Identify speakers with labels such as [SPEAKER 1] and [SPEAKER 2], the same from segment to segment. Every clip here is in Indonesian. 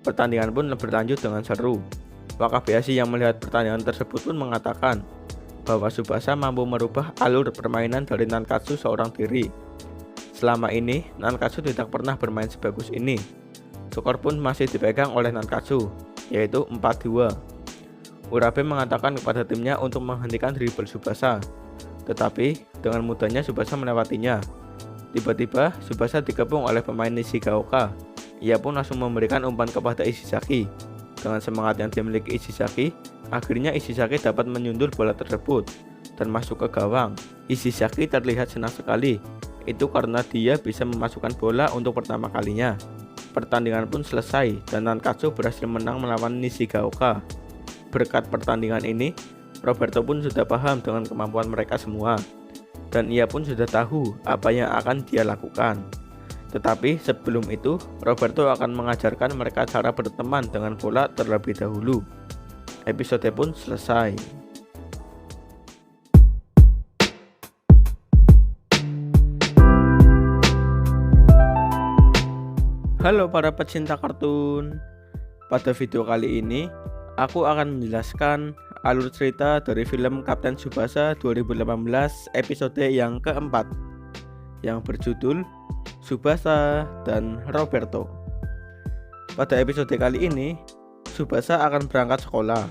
[SPEAKER 1] Pertandingan pun berlanjut dengan seru. Wakabayashi yang melihat pertandingan tersebut pun mengatakan bahwa Tsubasa mampu merubah alur permainan dari Nankatsu seorang diri. Selama ini, Nankatsu tidak pernah bermain sebagus ini. Skor pun masih dipegang oleh Nankatsu, yaitu 4-2. Urabe mengatakan kepada timnya untuk menghentikan dribble Tsubasa, tetapi dengan mudahnya Tsubasa melewatinya. Tiba-tiba, Tsubasa dikepung oleh pemain Nishigaoka. Ia pun langsung memberikan umpan kepada Ishizaki. Dengan semangat yang dimiliki Ishizaki, akhirnya Ishizaki dapat menyundul bola tersebut dan masuk ke gawang. Ishizaki terlihat senang sekali. Itu karena dia bisa memasukkan bola untuk pertama kalinya. Pertandingan pun selesai dan Nankatsu berhasil menang melawan Nishigaoka. Berkat pertandingan ini, Roberto pun sudah paham dengan kemampuan mereka semua. Dan ia pun sudah tahu apa yang akan dia lakukan. Tetapi sebelum itu, Roberto akan mengajarkan mereka cara berteman dengan bola terlebih dahulu. Episode pun selesai. Halo para pecinta kartun. Pada video kali ini, aku akan menjelaskan alur cerita dari film Kapten Tsubasa 2018 episode yang keempat yang berjudul Tsubasa dan Roberto. Pada episode kali ini, Tsubasa akan berangkat sekolah.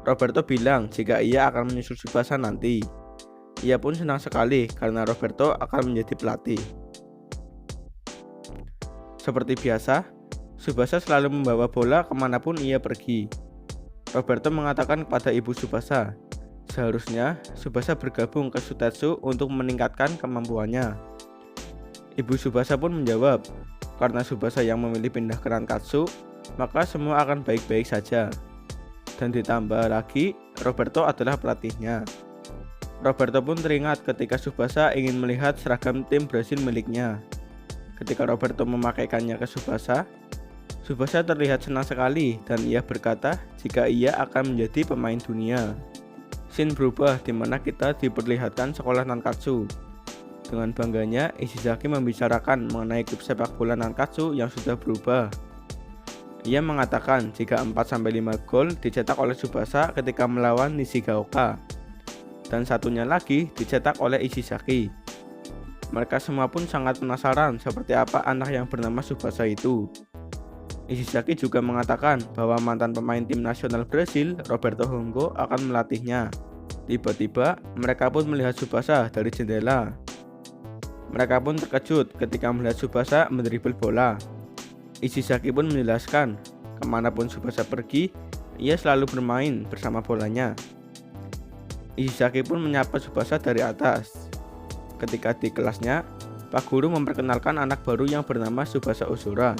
[SPEAKER 1] Roberto bilang jika ia akan menyusul Tsubasa nanti. Ia pun senang sekali karena Roberto akan menjadi pelatih. Seperti biasa, Tsubasa selalu membawa bola kemanapun ia pergi. Roberto mengatakan kepada ibu Tsubasa, seharusnya Tsubasa bergabung ke Sutetsu untuk meningkatkan kemampuannya. Ibu Tsubasa pun menjawab, karena Tsubasa yang memilih pindah ke Nankatsu, maka semua akan baik-baik saja. Dan ditambah lagi, Roberto adalah pelatihnya. Roberto pun teringat ketika Tsubasa ingin melihat seragam tim Brasil miliknya. Ketika Roberto memakaikannya ke Tsubasa, Tsubasa terlihat senang sekali dan ia berkata jika ia akan menjadi pemain dunia. Scene berubah di mana kita diperlihatkan sekolah Nankatsu. Dengan bangganya, Ishizaki membicarakan mengenai klub sepak bola Nankatsu yang sudah berubah. Ia mengatakan jika 4-5 gol dicetak oleh Tsubasa ketika melawan Nishigaoka, dan satunya lagi dicetak oleh Ishizaki. Mereka semua pun sangat penasaran seperti apa anak yang bernama Tsubasa itu. Ishizaki juga mengatakan bahwa mantan pemain tim nasional Brasil, Roberto Hongo, akan melatihnya. Tiba-tiba, mereka pun melihat Tsubasa dari jendela. Mereka pun terkejut ketika melihat Tsubasa mendribel bola. Ishizaki pun menjelaskan, kemanapun Tsubasa pergi, ia selalu bermain bersama bolanya. Ishizaki pun menyapa Tsubasa dari atas. Ketika di kelasnya, Pak Guru memperkenalkan anak baru yang bernama Tsubasa Ozora.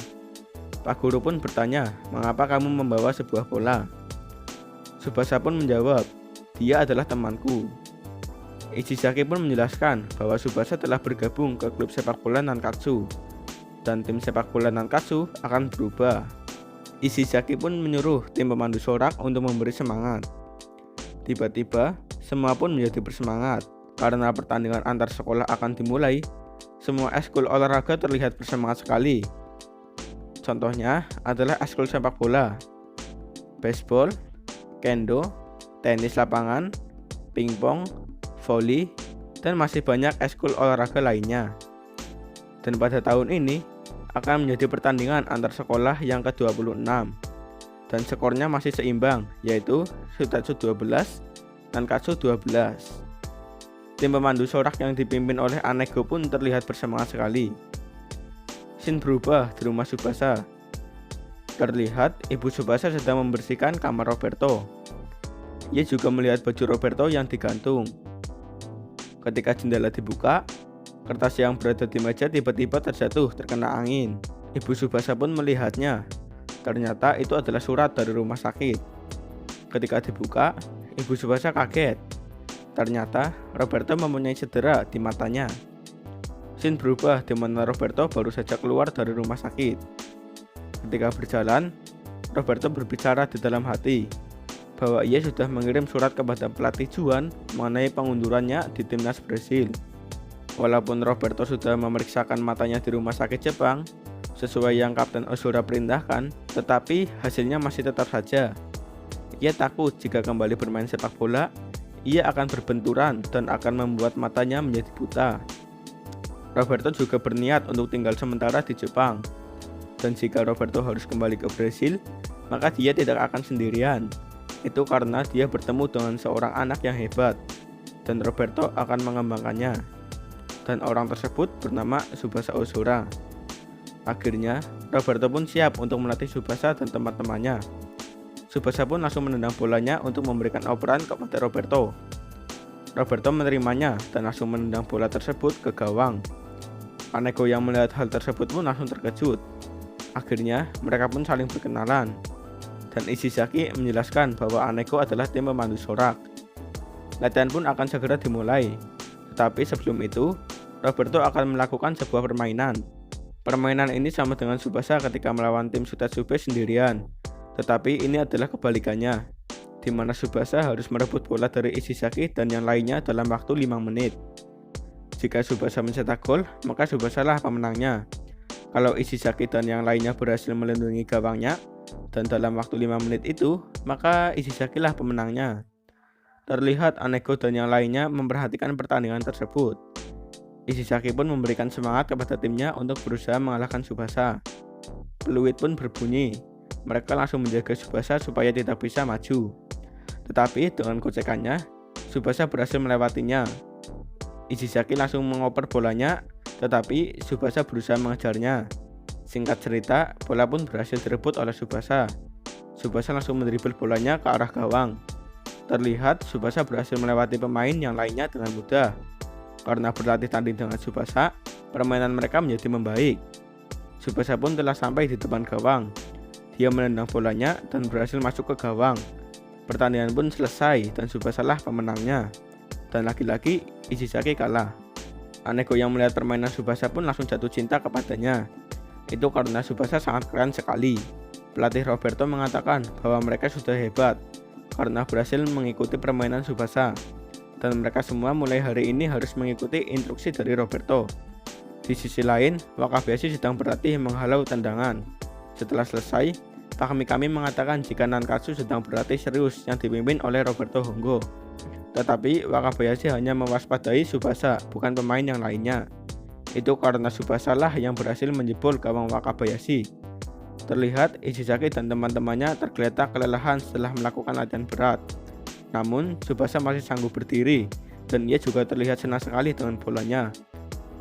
[SPEAKER 1] Pak Guru pun bertanya, mengapa kamu membawa sebuah bola? Tsubasa pun menjawab, dia adalah temanku. Ishizaki pun menjelaskan bahwa Tsubasa telah bergabung ke klub sepak bola Nankatsu, dan tim sepak bola Nankatsu akan berubah. Ishizaki pun menyuruh tim pemandu sorak untuk memberi semangat. Tiba-tiba, semua pun menjadi bersemangat. Karena pertandingan antar sekolah akan dimulai, semua ekskul olahraga terlihat bersemangat sekali. Contohnya adalah ekskul sepak bola, baseball, kendo, tenis lapangan, pingpong, voli, dan masih banyak ekskul olahraga lainnya. Dan pada tahun ini akan menjadi pertandingan antar sekolah yang ke-26 dan skornya masih seimbang, yaitu Sutetsu 12 dan Nankatsu 12. Tim pemandu sorak yang dipimpin oleh Anego pun terlihat bersemangat sekali. Scene berubah di rumah Tsubasa. Terlihat ibu Tsubasa sedang membersihkan kamar Roberto. Ia juga melihat baju Roberto yang digantung. Ketika jendela dibuka, kertas yang berada di meja tiba-tiba terjatuh terkena angin. Ibu Tsubasa pun melihatnya. Ternyata itu adalah surat dari rumah sakit. Ketika dibuka, ibu Tsubasa kaget. Ternyata Roberto mempunyai cedera di matanya. Scene berubah di mana Roberto baru saja keluar dari rumah sakit. Ketika berjalan, Roberto berbicara di dalam hati bahwa ia sudah mengirim surat kepada pelatih Juan mengenai pengundurannya di timnas Brasil. Walaupun Roberto sudah memeriksakan matanya di rumah sakit Jepang, sesuai yang Kapten Ozora perintahkan, tetapi hasilnya masih tetap saja. Ia takut jika kembali bermain sepak bola, ia akan berbenturan dan akan membuat matanya menjadi buta. Roberto juga berniat untuk tinggal sementara di Jepang. Dan jika Roberto harus kembali ke Brasil, maka dia tidak akan sendirian. Itu karena dia bertemu dengan seorang anak yang hebat, dan Roberto akan mengembangkannya. Dan orang tersebut bernama Tsubasa Ozora. Akhirnya, Roberto pun siap untuk melatih Tsubasa dan teman-temannya. Tsubasa pun langsung menendang bolanya untuk memberikan operan kepada Roberto. Roberto menerimanya dan langsung menendang bola tersebut ke gawang. Kaneko yang melihat hal tersebut pun langsung terkejut. Akhirnya, mereka pun saling berkenalan. Dan Ishizaki menjelaskan bahwa Kaneko adalah tim pemandu sorak. Latihan pun akan segera dimulai. Tetapi sebelum itu, Roberto akan melakukan sebuah permainan. Permainan ini sama dengan Tsubasa ketika melawan tim Sutatsube sendirian. Tetapi ini adalah kebalikannya, di mana Tsubasa harus merebut bola dari Ishizaki dan yang lainnya dalam waktu 5 menit. Jika Tsubasa mencetak gol, maka Tsubasa lah pemenangnya. Kalau Ishizaki dan yang lainnya berhasil melindungi gawangnya, dan dalam waktu 5 menit itu, maka Ishizaki lah pemenangnya. Terlihat Kaneko dan yang lainnya memperhatikan pertandingan tersebut. Ishizaki pun memberikan semangat kepada timnya untuk berusaha mengalahkan Tsubasa. Peluit pun berbunyi. Mereka langsung menjaga Tsubasa supaya tidak bisa maju. Tetapi dengan gocekannya, Tsubasa berhasil melewatinya. Ishizaki langsung mengoper bolanya, tetapi Tsubasa berusaha mengejarnya. Singkat cerita, bola pun berhasil direbut oleh Tsubasa. Tsubasa langsung mendribble bolanya ke arah gawang. Terlihat Tsubasa berhasil melewati pemain yang lainnya dengan mudah. Karena berlatih tanding dengan Tsubasa, permainan mereka menjadi membaik. Tsubasa pun telah sampai di depan gawang. Dia menendang bolanya dan berhasil masuk ke gawang. Pertandingan pun selesai dan Tsubasa lah pemenangnya. Dan lagi-lagi Ishizaki kalah. Kaneko yang melihat permainan Tsubasa pun langsung jatuh cinta kepadanya. Itu karena Tsubasa sangat keren sekali. Pelatih Roberto mengatakan bahwa mereka sudah hebat karena berhasil mengikuti permainan Tsubasa. Dan mereka semua mulai hari ini harus mengikuti instruksi dari Roberto. Di sisi lain, Wakabayashi sedang berlatih menghalau tendangan. Setelah selesai, Takumi mengatakan jika Nankatsu sedang berlatih serius yang dipimpin oleh Roberto Hongo. Tetapi Wakabayashi hanya mewaspadai Tsubasa, bukan pemain yang lainnya. Itu karena Tsubasa lah yang berhasil menjebol gawang Wakabayashi. Terlihat Ishizaki dan teman-temannya tergeletak kelelahan setelah melakukan latihan berat. Namun, Tsubasa masih sanggup berdiri, dan ia juga terlihat senang sekali dengan bolanya.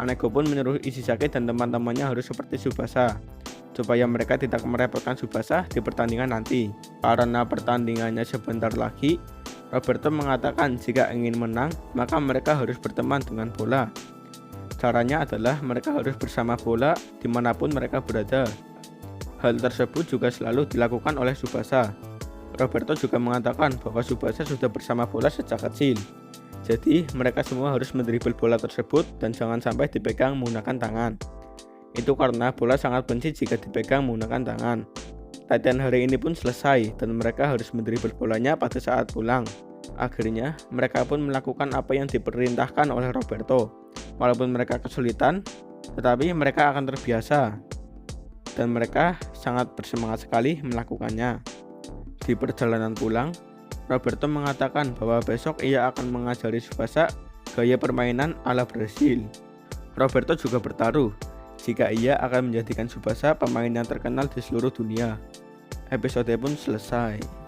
[SPEAKER 1] Kaneko pun menyuruh Ishizaki dan teman-temannya harus seperti Tsubasa, supaya mereka tidak merepotkan Tsubasa di pertandingan nanti. Karena pertandingannya sebentar lagi, Roberto mengatakan jika ingin menang, maka mereka harus berteman dengan bola. Caranya adalah mereka harus bersama bola dimanapun mereka berada. Hal tersebut juga selalu dilakukan oleh Tsubasa. Roberto juga mengatakan bahwa Tsubasa sudah bersama bola sejak kecil. Jadi mereka semua harus mendribble bola tersebut dan jangan sampai dipegang menggunakan tangan. Itu karena bola sangat benci jika dipegang menggunakan tangan. Latihan hari ini pun selesai dan mereka harus mendribble bolanya pada saat pulang. Akhirnya mereka pun melakukan apa yang diperintahkan oleh Roberto. Walaupun mereka kesulitan, tetapi mereka akan terbiasa. Dan mereka sangat bersemangat sekali melakukannya. Di perjalanan pulang, Roberto mengatakan bahwa besok ia akan mengajari Tsubasa gaya permainan ala Brasil. Roberto juga bertaruh jika ia akan menjadikan Tsubasa pemain yang terkenal di seluruh dunia. Episode pun selesai.